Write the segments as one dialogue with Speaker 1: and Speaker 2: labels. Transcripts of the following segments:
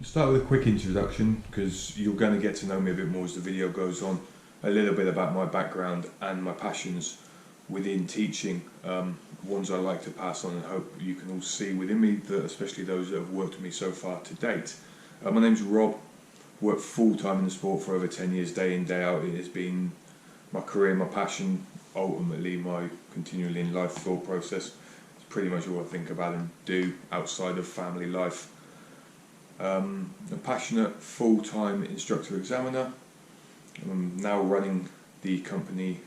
Speaker 1: Start with a quick introduction because you're going to get to know me a bit more as the video goes on. A little bit about my background and my passions within teaching, ones I like to pass on and hope you can all see within me, especially those that have worked with me so far to date. My name's Rob, worked full-time in the sport for over 10 years, day in, day out. It has been my career, my passion, ultimately my continually in life thought process. It's pretty much all I think about and do outside of family life. I'm a passionate full-time instructor examiner. I'm now running the company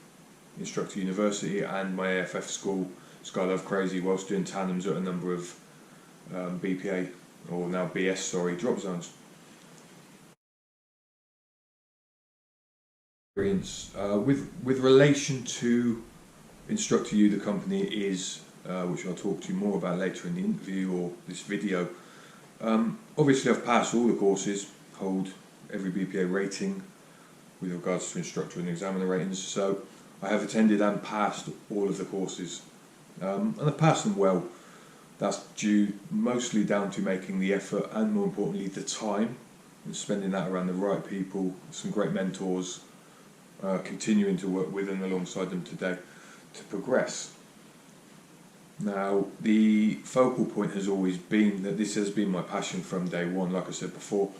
Speaker 1: Instructor University and my AFF school, Skydive Crazy, whilst doing tandems at a number of BPA, or now BS, drop zones. With relation to Instructor-U, the company is, which I'll talk to you more about later in the interview or this video. Obviously I've passed all the courses, hold every BPA rating with regards to instructor and examiner ratings, so I have attended and passed all of the courses, and I've passed them well. That's due mostly down to making the effort and, more importantly, the time and spending that around the right people, some great mentors, continuing to work with and alongside them today to progress. Now, the focal point has always been that this has been my passion from day one. Like I said before,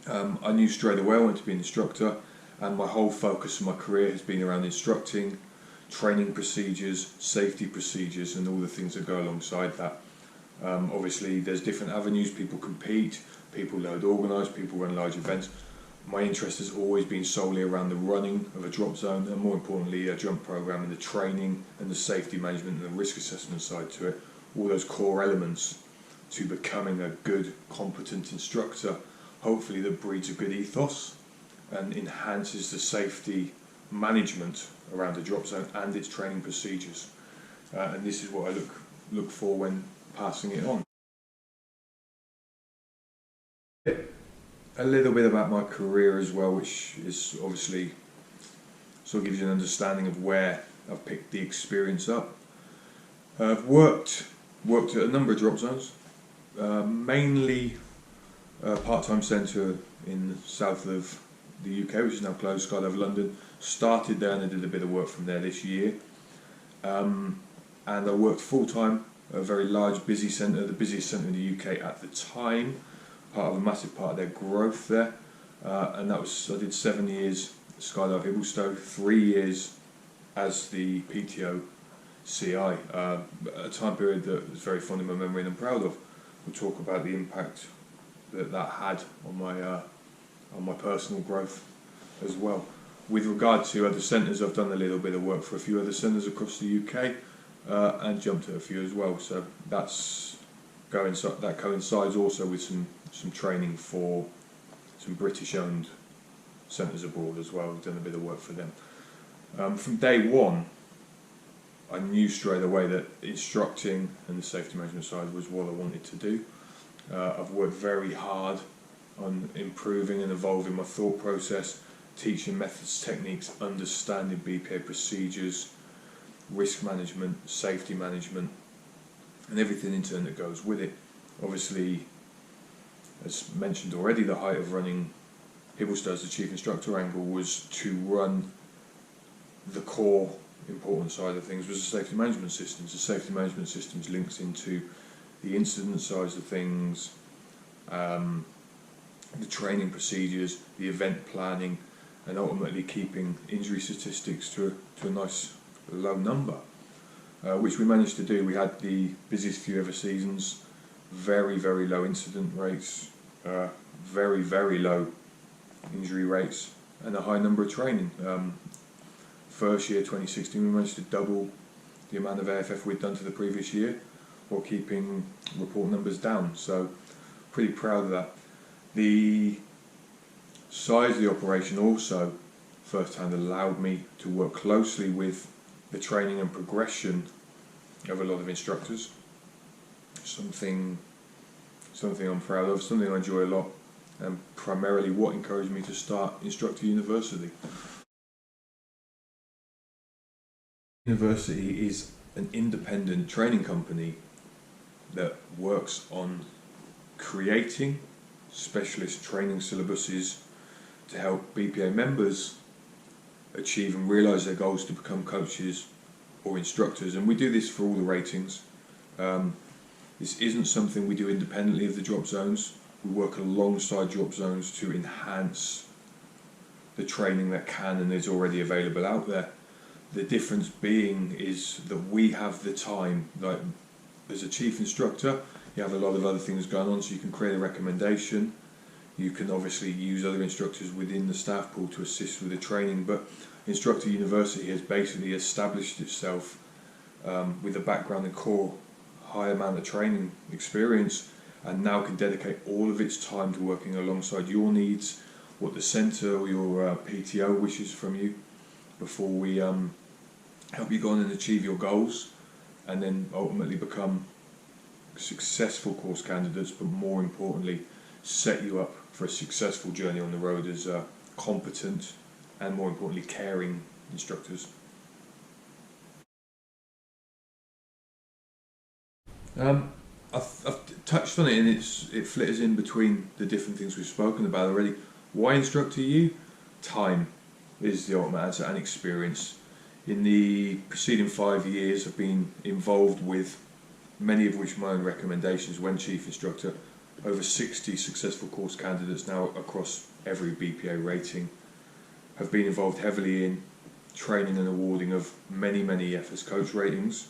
Speaker 1: I knew straight away I wanted to be an instructor, and my whole focus of my career has been around instructing, training procedures, safety procedures, and all the things that go alongside that. Obviously, there's different avenues. People compete, people load organise, people run large events. My interest has always been solely around the running of a drop zone, and more importantly a jump program, and the training and the safety management and the risk assessment side to it, all those core elements to becoming a good, competent instructor, hopefully that breeds a good ethos and enhances the safety management around the drop zone and its training procedures. And this is what I look for when passing it on. A little bit about my career as well, which is obviously sort of gives you an understanding of where I've picked the experience up. I've worked at a number of drop zones, mainly a part-time centre in the south of the UK, which is now closed, Skydive London. Started there and I did a bit of work from there this year. And I worked full-time at a very large, busy centre, the busiest centre in the UK at the time, part of a massive part of their growth there, and that was, I did 7 years Skydive Hibblestow, 3 years as the PTO CI, a time period that was very fond in my memory and I'm proud of. We'll talk about the impact that had on my personal growth as well. With regard to other centres, I've done a little bit of work for a few other centres across the UK, and jumped at a few as well, so that coincides also with some training for some British-owned centres abroad as well. We've done a bit of work for them. From day one, I knew straight away that instructing and the safety management side was what I wanted to do. I've worked very hard on improving and evolving my thought process, teaching methods, techniques, understanding BPA procedures, risk management, safety management, and everything in turn that goes with it. Obviously, as mentioned already, the height of running Hibblestow as the Chief Instructor angle was to run the core important side of things was the safety management systems. The safety management systems links into the incident sides of things, the training procedures, the event planning, and ultimately keeping injury statistics to a nice low number, which we managed to do. We had the busiest few ever seasons, very, very low incident rates, very, very low injury rates, and a high number of training. First year, 2016, we managed to double the amount of AFF we'd done to the previous year while keeping report numbers down, so pretty proud of that. The size of the operation also firsthand allowed me to work closely with the training and progression of a lot of instructors. Something I'm proud of, something I enjoy a lot, and primarily what encouraged me to start Instructor University. University is an independent training company that works on creating specialist training syllabuses to help BPA members achieve and realise their goals to become coaches or instructors. And we do this for all the ratings. This isn't something we do independently of the drop zones. We work alongside drop zones to enhance the training that can and is already available out there. The difference being is that we have the time, like as a chief instructor, you have a lot of other things going on, so you can create a recommendation. You can obviously use other instructors within the staff pool to assist with the training, but Instructor University has basically established itself with a background in core high amount of training experience, and now can dedicate all of its time to working alongside your needs, what the centre or your PTO wishes from you, before we help you go on and achieve your goals, and then ultimately become successful course candidates, but more importantly set you up for a successful journey on the road as competent and, more importantly, caring instructors. I've touched on it, and it flitters in between the different things we've spoken about already. Why Instructor-U? Time is the ultimate answer, and experience. In the preceding 5 years, I've been involved with, many of which my own recommendations when Chief Instructor, over 60 successful course candidates now across every BPA rating, have been involved heavily in training and awarding of many FS coach ratings,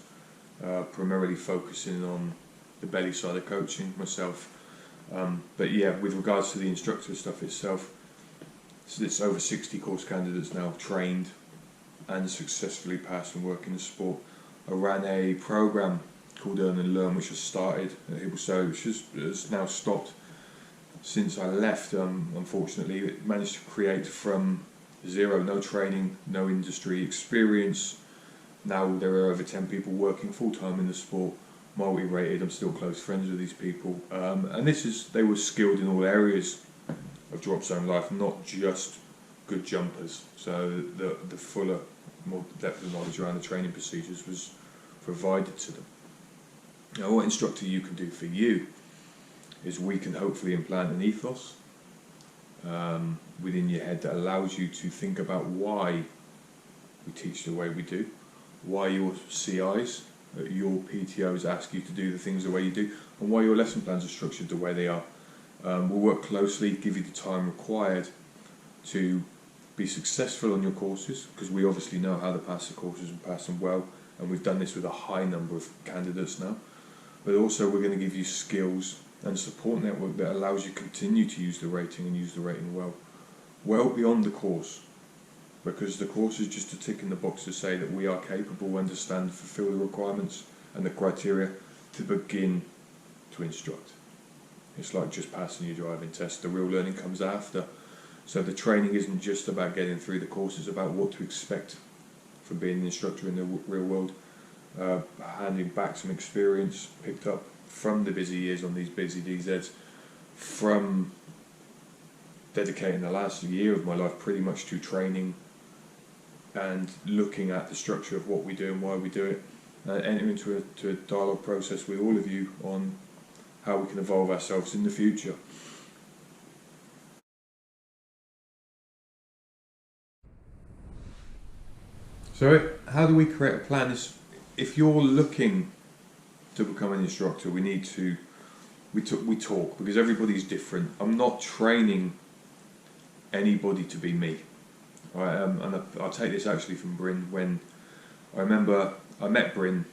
Speaker 1: primarily focusing on the belly side of coaching myself. But yeah, with regards to the instructor stuff itself, so it's over 60 course candidates now trained and successfully passed and work in the sport. I ran a program called Earn and Learn, which has started at Hibblesdale, which has now stopped since I left. Unfortunately, it managed to create from zero, no training, no industry experience. Now there are over 10 people working full-time in the sport, multi-rated. I'm still close friends with these people, and they were skilled in all areas of drop zone life, not just good jumpers. So the fuller, more depth of knowledge around the training procedures was provided to them. Now, what Instructor-U can do for you is we can hopefully implant an ethos within your head that allows you to think about why we teach the way we do, why your CIs, your PTOs ask you to do the things the way you do, and why your lesson plans are structured the way they are. We'll work closely, give you the time required to be successful on your courses, because we obviously know how to pass the courses and pass them well, and we've done this with a high number of candidates now. But also we're going to give you skills and support network that allows you to continue to use the rating and use the rating well beyond the course, because the course is just a tick in the box to say that we are capable, understand, fulfill the requirements and the criteria to begin to instruct. It's like just passing your driving test. The real learning comes after. So the training isn't just about getting through the course, it's about what to expect from being an instructor in the real world. Handing back some experience picked up from the busy years on these busy DZs, from dedicating the last year of my life pretty much to training and looking at the structure of what we do and why we do it, enter into a dialogue process with all of you on how we can evolve ourselves in the future. So how do we create a plan? If you're looking to become an instructor, we talk, because everybody's different. I'm not training anybody to be me. Right? And I'll take this actually from Bryn. When I remember I met Bryn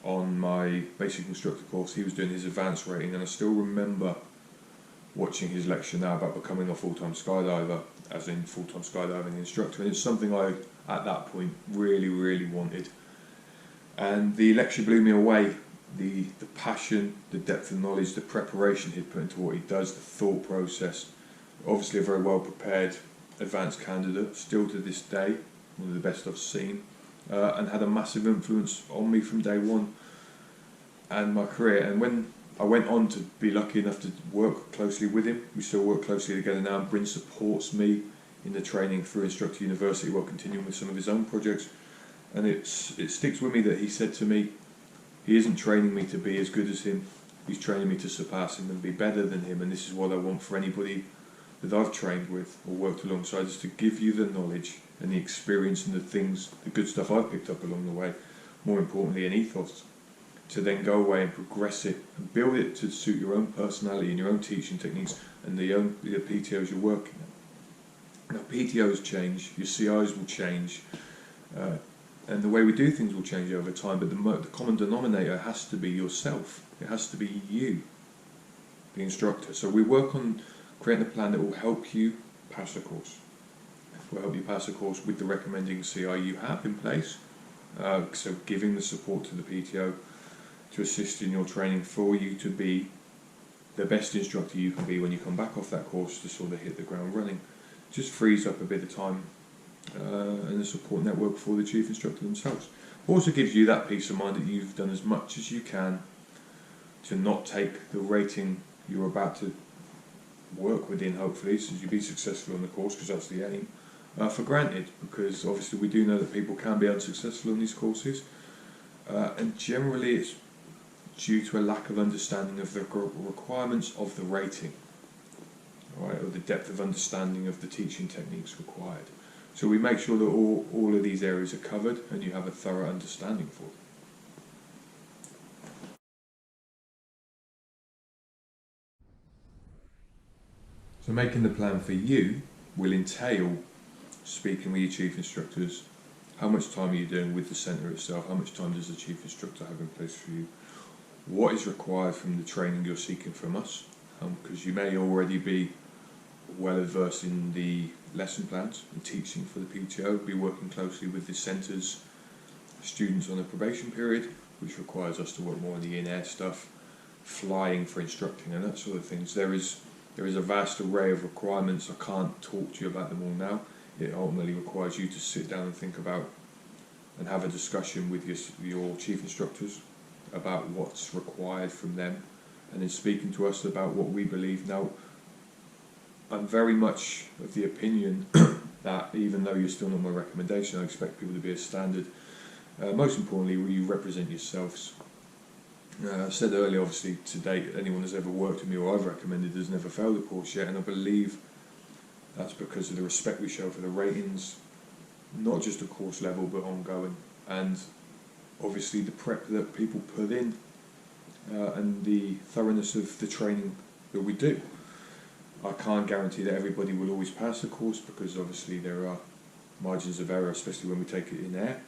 Speaker 1: on my basic instructor course, he was doing his advanced rating, and I still remember watching his lecture now about becoming a full-time skydiver, as in full-time skydiving instructor, and it's something I at that point really wanted. And the lecture blew me away. The passion, the depth of knowledge, the preparation he'd put into what he does, the thought process. Obviously a very well prepared advanced candidate, still to this day, one of the best I've seen, and had a massive influence on me from day one and my career. And when I went on to be lucky enough to work closely with him, we still work closely together now, and Bryn supports me in the training through Instructor University while continuing with some of his own projects. And it sticks with me that he said to me, he isn't training me to be as good as him, He's training me to surpass him and be better than him, and this is what I want for anybody that I've trained with or worked alongside, is to give you the knowledge and the experience and the things, the good stuff I've picked up along the way, more importantly an ethos, to then go away and progress it and build it to suit your own personality and your own teaching techniques and the PTOs you're working at. Now PTOs change, your CIs will change, and the way we do things will change over time, but the common denominator has to be yourself. It has to be you, the instructor. So we work on creating a plan that will help you pass the course. It will help you pass the course with the recommending CI you have in place. So giving the support to the PTO to assist in your training for you to be the best instructor you can be when you come back off that course to sort of hit the ground running. Just frees up a bit of time and a support network for the chief instructor themselves. Also gives you that peace of mind that you've done as much as you can to not take the rating you're about to work within, hopefully, so you be successful on the course, because that's the aim, for granted, because obviously we do know that people can be unsuccessful on these courses, and generally it's due to a lack of understanding of the requirements of the rating, right, or the depth of understanding of the teaching techniques required. So we make sure that all of these areas are covered and you have a thorough understanding for them. So making the plan for you will entail speaking with your chief instructors. How much time are you doing with the centre itself? How much time does the chief instructor have in place for you? What is required from the training you're seeking from us? Because you may already be well adversed in the lesson plans and teaching for the PTO, be working closely with the centre's students on a probation period, which requires us to work more on the in-air stuff, flying for instructing and that sort of things. There is a vast array of requirements. I can't talk to you about them all now. It ultimately requires you to sit down and think about and have a discussion with your chief instructors about what's required from them, and then speaking to us about what we believe. Now, I'm very much of the opinion that even though you're still not my recommendation, I expect people to be a standard. Most importantly, will you represent yourselves? I said earlier, obviously, to date, anyone who's ever worked with me or I've recommended has never failed a course yet, and I believe that's because of the respect we show for the ratings, not just at course level, but ongoing, and obviously the prep that people put in, and the thoroughness of the training that we do. I can't guarantee that everybody will always pass the course, because obviously there are margins of error, especially when we take it in air.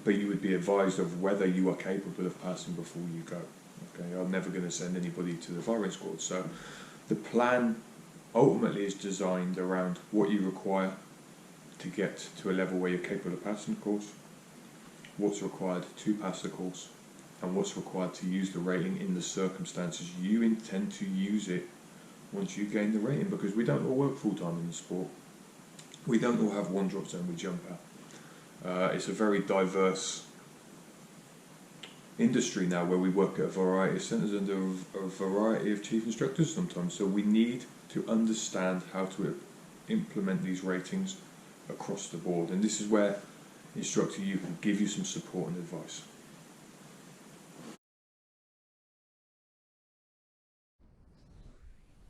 Speaker 1: But you would be advised of whether you are capable of passing before you go. Okay, I'm never going to send anybody to the firing squad. So the plan ultimately is designed around what you require to get to a level where you're capable of passing the course, what's required to pass the course, and what's required to use the rating in the circumstances you intend to use it once you gain the rating, because we don't all work full-time in the sport. We don't all have one drop zone we jump at. It's a very diverse industry now, where we work at a variety of centres under a variety of chief instructors sometimes, so we need to understand how to implement these ratings across the board, and this is where Instructor-U can give you some support and advice.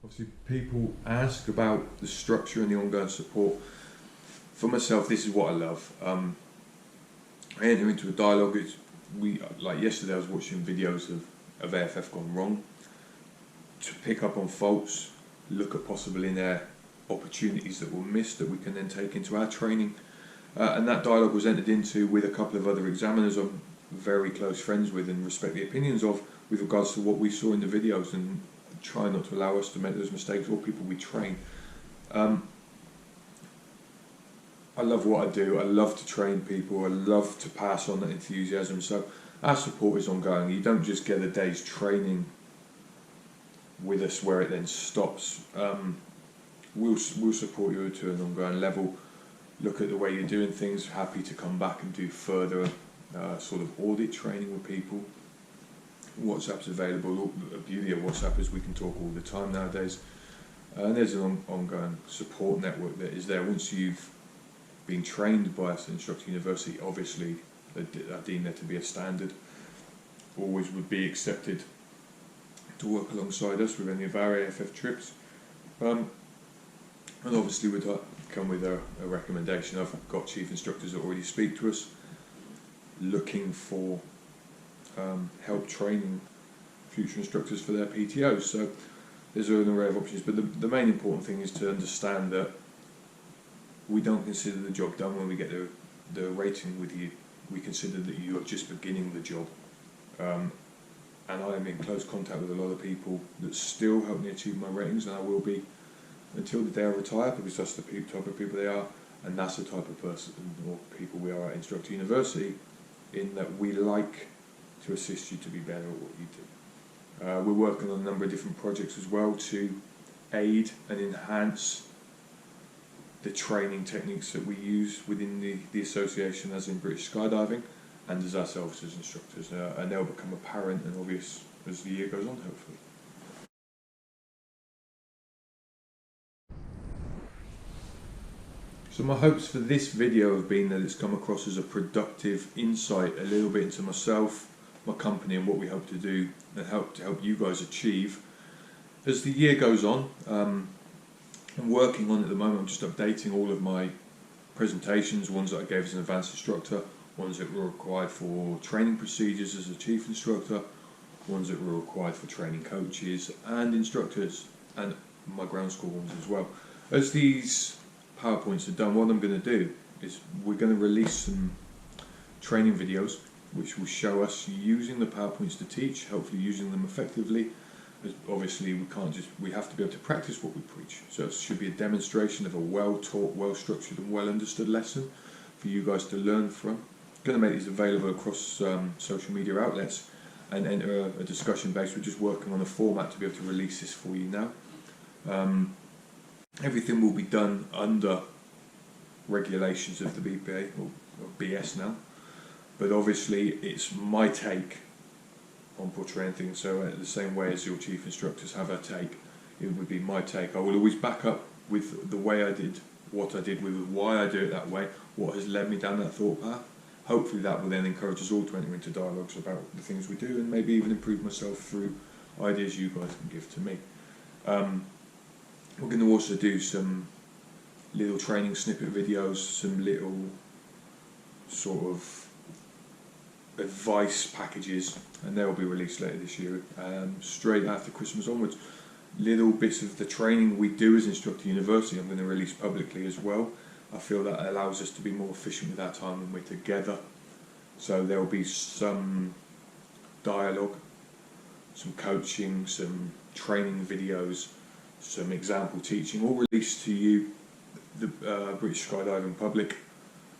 Speaker 1: Obviously, people ask about the structure and the ongoing support. For myself, this is what I love. I enter into a dialogue. Like yesterday, I was watching videos of AFF gone wrong, to pick up on faults, look at possible in-air opportunities that were missed that we can then take into our training. And that dialogue was entered into with a couple of other examiners I'm very close friends with and respect the opinions of, with regards to what we saw in the videos, and try not to allow us to make those mistakes, or people we train. I love what I do. I love to train people. I love to pass on that enthusiasm. So our support is ongoing. You don't just get a day's training with us where it then stops. We'll support you to an ongoing level. Look at the way you're doing things. Happy to come back and do further sort of audit training with people. WhatsApp's available. The beauty of WhatsApp is we can talk all the time nowadays. And there's an ongoing support network that is there. Once you've been trained by us at Instructor University, obviously I deem there to be a standard, always would be accepted to work alongside us with any of our AFF trips. And obviously we'd come with a recommendation. I've got chief instructors that already speak to us looking for help training future instructors for their PTOs. So there's an array of options, but the main important thing is to understand that we don't consider the job done when we get the rating with you. We consider that you are just beginning the job. And I am in close contact with a lot of people that still help me achieve my ratings, and I will be until the day I retire, because that's the type of people they are, and that's the type of person or people we are at Instructor University, in that we like to assist you to be better at what you do. We're working on a number of different projects as well to aid and enhance the training techniques that we use within the association, as in British Skydiving, and as ourselves as instructors, and they'll become apparent and obvious as the year goes on, hopefully. So my hopes for this video have been that it's come across as a productive insight a little bit into myself, my company, and what we hope to do and help you guys achieve. As the year goes on, I'm working on at the moment, I'm just updating all of my presentations, ones that I gave as an advanced instructor, ones that were required for training procedures as a chief instructor, ones that were required for training coaches and instructors, and my ground school ones as well. As these PowerPoints are done, what I'm going to do is we're going to release some training videos which will show us using the PowerPoints to teach, hopefully using them effectively. Obviously we have to be able to practice what we preach, so it should be a demonstration of a well taught, well structured and well understood lesson for you guys to learn from. I'm going to make these available across social media outlets and enter a discussion base. We're just working on a format to be able to release this for you now. Everything will be done under regulations of the BPA or BS now, but obviously it's my take on portraying things, so the same way as your chief instructors have a take, it would be my take. I will always back up with the way I did what I did, with why I do it that way, what has led me down that thought path. Hopefully that will then encourage us all to enter into dialogues about the things we do, and maybe even improve myself through ideas you guys can give to me. We're going to also do some little training snippet videos, some little sort of advice packages, and they'll be released later this year, straight after Christmas onwards. Little bits of the training we do as Instructor University I'm going to release publicly as well. I feel that allows us to be more efficient with our time when we're together. So there'll be some dialogue, some coaching, some training videos, some example teaching, all released to you, the British skydiving public,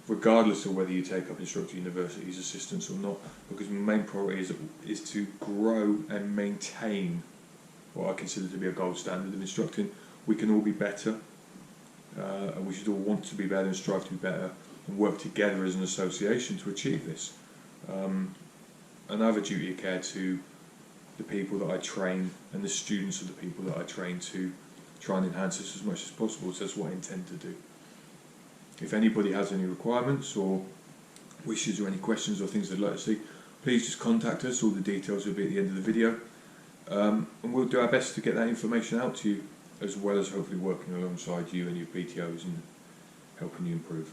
Speaker 1: regardless of whether you take up Instructor University's assistance or not, because my main priority is to grow and maintain what I consider to be a gold standard of instructing. We can all be better, and we should all want to be better and strive to be better and work together as an association to achieve this. And I have a duty of care to the people that I train and the students of the people that I train to try and enhance this as much as possible. So that's what I intend to do. If anybody has any requirements or wishes or any questions or things they'd like to see, please just contact us. All the details will be at the end of the video, and we'll do our best to get that information out to you, as well as hopefully working alongside you and your PTOs and helping you improve.